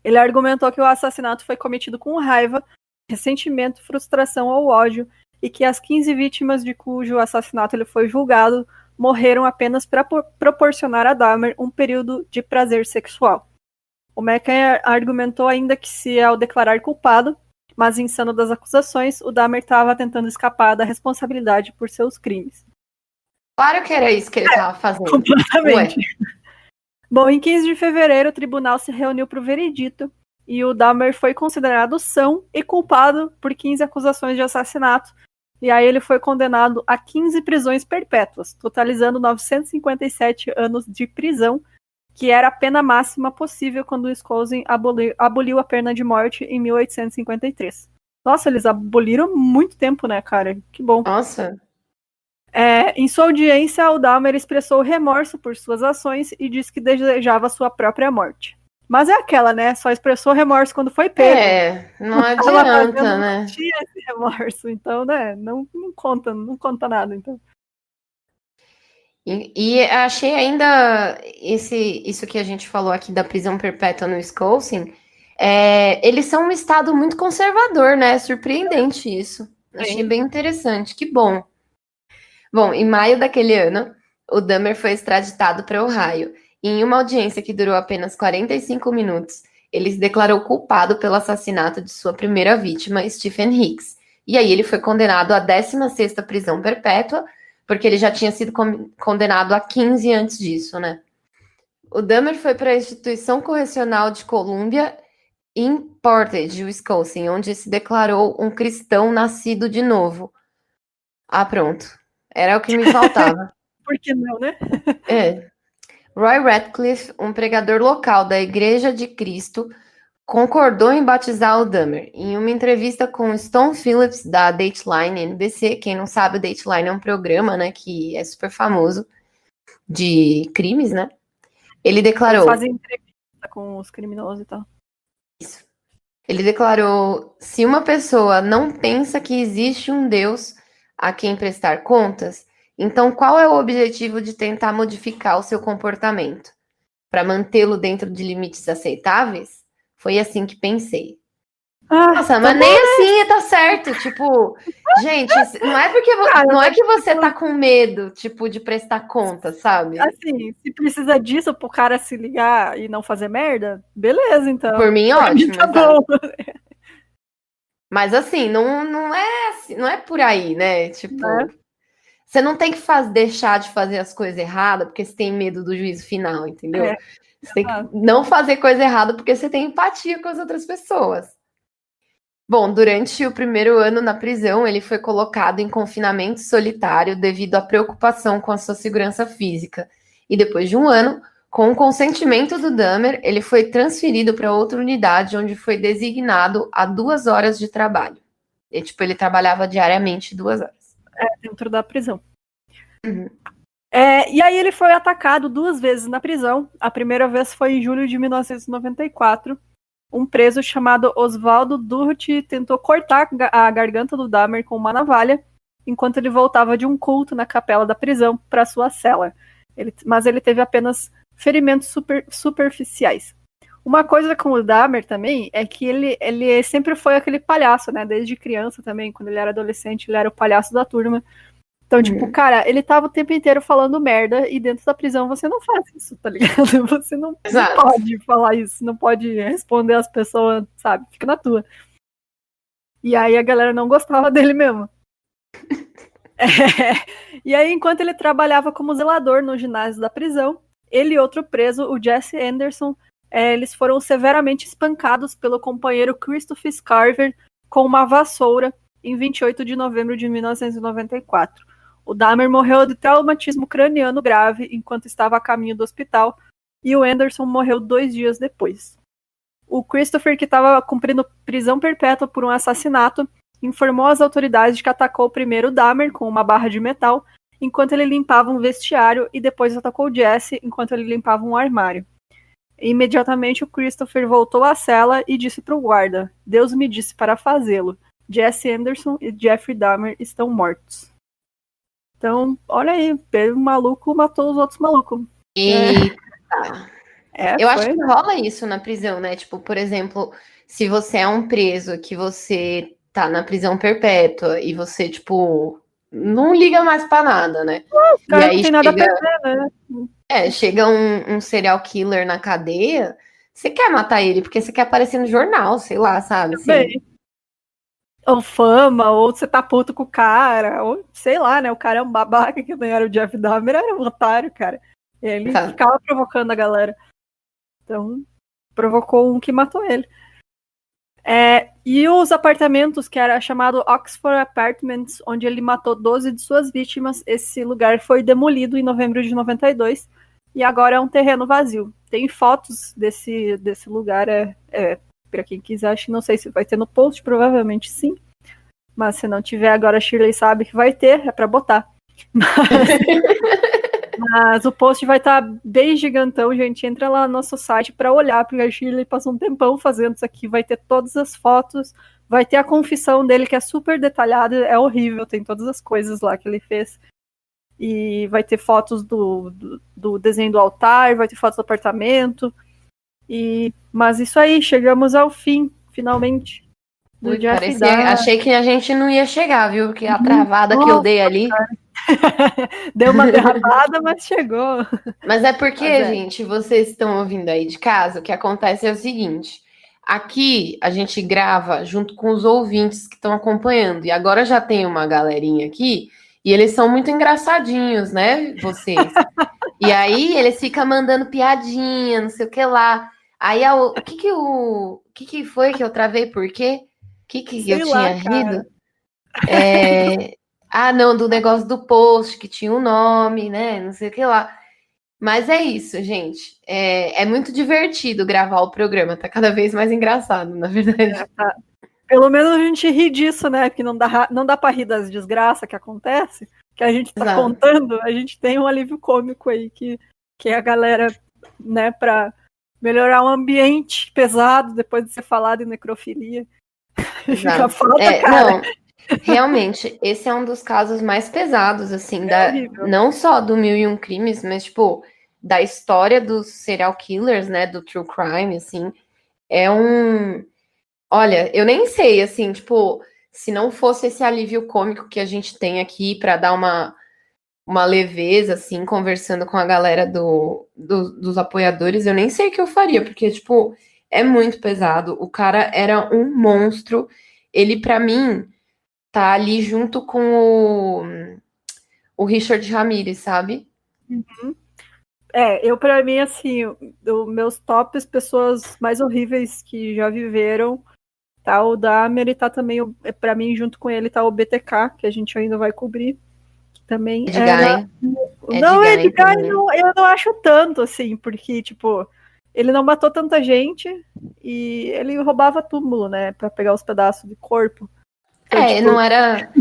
Ele argumentou que o assassinato foi cometido com raiva, ressentimento, frustração ou ódio, e que as 15 vítimas de cujo assassinato ele foi julgado morreram apenas para proporcionar a Dahmer um período de prazer sexual. O McCain argumentou ainda que, se ao declarar culpado, mas insano das acusações, o Dahmer estava tentando escapar da responsabilidade por seus crimes. Claro que era isso que ele estava fazendo. Completamente. Bom, em 15 de fevereiro, o tribunal se reuniu para o veredito e o Dahmer foi considerado são e culpado por 15 acusações de assassinato. E aí ele foi condenado a 15 prisões perpétuas, totalizando 957 anos de prisão, que era a pena máxima possível quando o Wisconsin aboliu a pena de morte em 1853. Nossa, eles aboliram muito tempo, né, cara? Que bom. Nossa. Em sua audiência, o Dahmer expressou remorso por suas ações e disse que desejava sua própria morte. Mas é aquela, né? Só expressou remorso quando foi pego. Não adianta, né? Não tinha esse remorso, então, né? Não conta nada, então. E achei ainda isso que a gente falou aqui da prisão perpétua no Wisconsin, eles são um estado muito conservador, né? Surpreendente isso. Achei bem interessante, que bom. Bom, em maio daquele ano, o Dahmer foi extraditado para Ohio. E em uma audiência que durou apenas 45 minutos, ele se declarou culpado pelo assassinato de sua primeira vítima, Stephen Hicks. E aí ele foi condenado à 16ª prisão perpétua, porque ele já tinha sido condenado a 15 antes disso, né? O Dahmer foi para a instituição correcional de Columbia em Portage, Wisconsin, onde se declarou um cristão nascido de novo. Pronto. Era o que me faltava. Por que não, né? Roy Ratcliffe, um pregador local da Igreja de Cristo, concordou em batizar o Dahmer. Em uma entrevista com Stone Phillips, da Dateline NBC, quem não sabe, o Dateline é um programa, né, que é super famoso de crimes, né? Ele declarou... Eles fazem entrevista com os criminosos e tal. Isso. Ele declarou: se uma pessoa não pensa que existe um Deus a quem prestar contas, então qual é o objetivo de tentar modificar o seu comportamento? Para mantê-lo dentro de limites aceitáveis? Foi assim que pensei. Nossa, mas nem assim tá certo. Tipo, gente, não é porque não é que você tá com medo, tipo, de prestar conta, sabe? Assim, se precisa disso pro cara se ligar e não fazer merda, beleza, então. Por mim, ótimo. Tá bom. Mas assim, não é por aí, né? Tipo, você não tem que deixar de fazer as coisas erradas porque você tem medo do juízo final, entendeu? Você tem que não fazer coisa errada porque você tem empatia com as outras pessoas. Bom, durante o primeiro ano na prisão, ele foi colocado em confinamento solitário devido à preocupação com a sua segurança física. E depois de um ano, com o consentimento do Dahmer, ele foi transferido para outra unidade, onde foi designado a 2 horas de trabalho. E, tipo, ele trabalhava diariamente 2 horas. Dentro da prisão. Uhum. E aí ele foi atacado 2 vezes na prisão. A primeira vez foi em julho de 1994. Um preso chamado Oswaldo Durruti tentou cortar a garganta do Dahmer com uma navalha, enquanto ele voltava de um culto na capela da prisão para sua cela. Mas ele teve apenas ferimentos superficiais. Uma coisa com o Dahmer também é que ele sempre foi aquele palhaço, né? Desde criança também, quando ele era adolescente, ele era o palhaço da turma. Então, tipo, cara, ele tava o tempo inteiro falando merda e dentro da prisão você não faz isso, tá ligado? Você não pode falar isso, não pode responder às pessoas, sabe? Fica na tua. E aí a galera não gostava dele mesmo. E aí, enquanto ele trabalhava como zelador no ginásio da prisão, ele e outro preso, o Jesse Anderson, eles foram severamente espancados pelo companheiro Christopher Carver com uma vassoura em 28 de novembro de 1994. O Dahmer morreu de traumatismo craniano grave enquanto estava a caminho do hospital e o Anderson morreu 2 dias depois. O Christopher, que estava cumprindo prisão perpétua por um assassinato, informou às autoridades de que atacou primeiro o Dahmer com uma barra de metal enquanto ele limpava um vestiário e depois atacou o Jesse enquanto ele limpava um armário. Imediatamente o Christopher voltou à cela e disse para o guarda: Deus me disse para fazê-lo. Jesse Anderson e Jeffrey Dahmer estão mortos. Então, olha aí, o maluco matou os outros malucos. Eu acho que rola isso na prisão, né? Tipo, por exemplo, se você é um preso que você tá na prisão perpétua e você, tipo, não liga mais pra nada, né? E aí não tem nada a perder, né? Chega um serial killer na cadeia, você quer matar ele porque você quer aparecer no jornal, sei lá, sabe? Assim. Ou fama, ou você tá puto com o cara, ou sei lá, né? O cara é um babaca, que nem era o Jeff Dahmer, era um otário, cara. E ele ficava provocando a galera. Então, provocou um que matou ele. E os apartamentos, que era chamado Oxford Apartments, onde ele matou 12 de suas vítimas, esse lugar foi demolido em novembro de 92 e agora é um terreno vazio. Tem fotos desse lugar, para quem quiser, acho que não sei se vai ter no post, provavelmente sim. Mas se não tiver, agora a Shirley sabe que vai ter, é pra botar. Mas o post vai estar bem gigantão, gente. Entra lá no nosso site pra olhar, porque a Shirley passou um tempão fazendo isso aqui. Vai ter todas as fotos, vai ter a confissão dele, que é super detalhada, é horrível, tem todas as coisas lá que ele fez. E vai ter fotos do desenho do altar, vai ter fotos do apartamento. Mas isso aí, chegamos ao fim, finalmente. Achei que a gente não ia chegar, viu? Porque a travada que eu dei ali. Deu uma derrapada, mas chegou. Mas é porque, gente, vocês estão ouvindo aí de casa, o que acontece é o seguinte: aqui a gente grava junto com os ouvintes que estão acompanhando. E agora já tem uma galerinha aqui, e eles são muito engraçadinhos, né? Vocês. E aí eles ficam mandando piadinha, não sei o que lá. Aí o que foi que eu travei? Por quê? O que eu tinha rido? Não, do negócio do post, que tinha um nome, né? Não sei o que lá. Mas é isso, gente. É muito divertido gravar o programa. Tá cada vez mais engraçado, na verdade. Tá. Pelo menos a gente ri disso, né? Porque não dá pra rir das desgraças que acontece, que a gente tá Exato. contando. A gente tem um alívio cômico aí, que a galera, né, pra melhorar o ambiente pesado depois de ser falado em necrofilia. Fica foda, cara. Não, realmente, esse é um dos casos mais pesados, assim, horrível. não só do 1001 Crimes, mas, tipo, da história dos serial killers, né, do true crime, assim, Olha, eu nem sei, assim, tipo, se não fosse esse alívio cômico que a gente tem aqui pra dar uma leveza, assim, conversando com a galera dos apoiadores, eu nem sei o que eu faria, porque, tipo, é muito pesado. O cara era um monstro. Ele, pra mim, tá ali junto com o Richard Ramirez, sabe? Uhum. Eu pra mim, assim, meus tops pessoas mais horríveis que já viveram, tá? O Dahmer e tá também, pra mim, junto com ele, tá o BTK, que a gente ainda vai cobrir. Que também era... Não, Edgar, eu não acho tanto, assim, porque, tipo, ele não matou tanta gente e ele roubava túmulo, né, pra pegar os pedaços de corpo. Então, tipo... não era...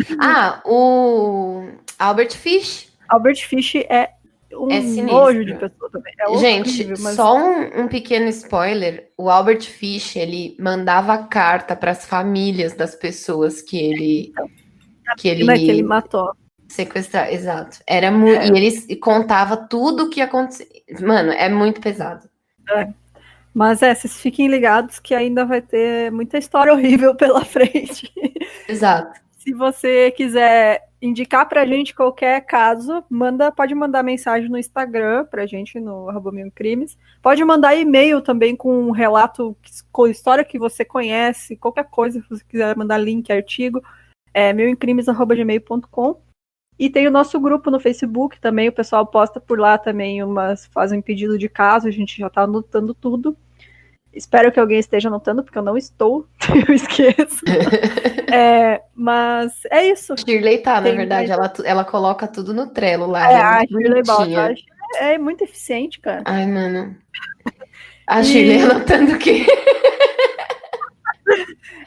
o Albert Fish. Albert Fish é um nojo de pessoa também. Gente, horrível, mas... só um pequeno spoiler. O Albert Fish, ele mandava carta para as famílias das pessoas que ele matou. Sequestrar, exato. Era muito. E ele contava tudo o que acontecia. Mano, é muito pesado. Mas vocês fiquem ligados que ainda vai ter muita história horrível pela frente. Exato. Se você quiser indicar pra gente qualquer caso, pode mandar mensagem no Instagram pra gente, no @1000crimes. Pode mandar e-mail também com um relato, com história que você conhece, qualquer coisa, se você quiser mandar link, artigo, meuemcrimes@gmail.com. E tem o nosso grupo no Facebook também, o pessoal posta por lá também fazem pedido de caso, a gente já tá anotando tudo. Espero que alguém esteja anotando, porque eu não estou, eu esqueço. Mas é isso. Shirley tá, na verdade, ela coloca tudo no Trello lá. A Shirley Baltar é muito eficiente, cara. Ai, mano. A Shirley anotando o quê?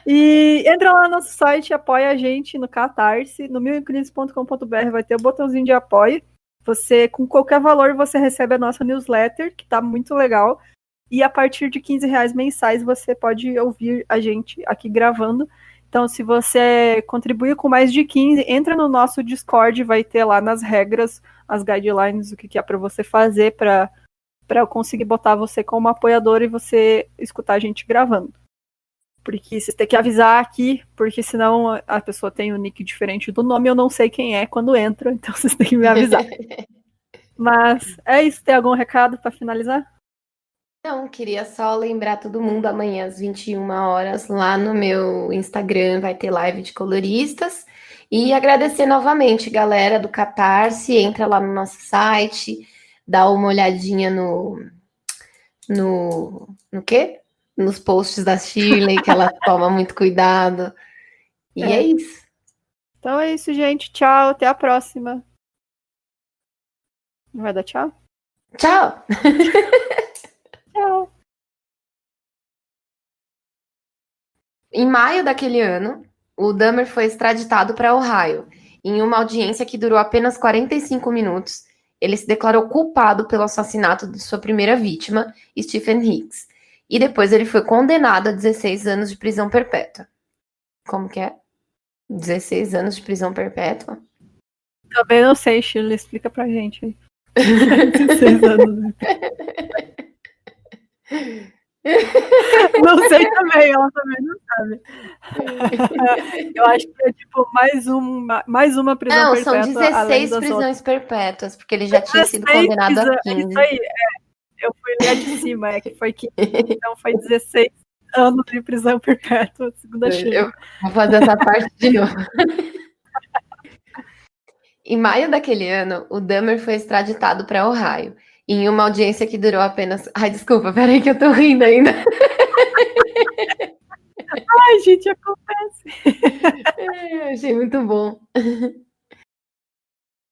E entra lá no nosso site, apoia a gente no Catarse, no meuemcrimes.com.br vai ter o botãozinho de apoio. Você, com qualquer valor, você recebe a nossa newsletter, que tá muito legal. E a partir de R$15 mensais, você pode ouvir a gente aqui gravando. Então, se você contribuir com mais de 15, entra no nosso Discord, vai ter lá nas regras, as guidelines, o que é para você fazer para eu conseguir botar você como apoiador e você escutar a gente gravando. Porque vocês têm que avisar aqui, porque senão a pessoa tem um nick diferente do nome, eu não sei quem é quando entra, então vocês têm que me avisar. Mas é isso, tem algum recado para finalizar? Não, queria só lembrar todo mundo, amanhã às 21 horas, lá no meu Instagram vai ter live de coloristas. E agradecer novamente, galera do Catarse, entra lá no nosso site, dá uma olhadinha no quê? Nos posts da Shirley, que ela toma muito cuidado. E é isso. Então é isso, gente. Tchau, até a próxima. Não vai dar tchau? Tchau! Tchau. Em maio daquele ano, o Dahmer foi extraditado para Ohio. Em uma audiência que durou apenas 45 minutos, ele se declarou culpado pelo assassinato de sua primeira vítima, Stephen Hicks. E depois ele foi condenado a 16 anos de prisão perpétua. Como que é? 16 anos de prisão perpétua? Também não sei, Shirley, explica pra gente aí. 16 anos. Não sei também, ela também não sabe. Eu acho que é tipo mais uma prisão perpétua. Não, são 16 prisões perpétuas, porque ele já tinha sido condenado a 15. Isso aí, eu fui ler de cima, que foi 15, então foi 16 anos de prisão perpétua, segunda Shirley. Eu vou fazer essa parte de novo. Em maio daquele ano, o Dahmer foi extraditado para Ohio, em uma audiência que durou apenas... Ai, desculpa, peraí que eu tô rindo ainda. Ai, gente, acontece. Achei muito bom.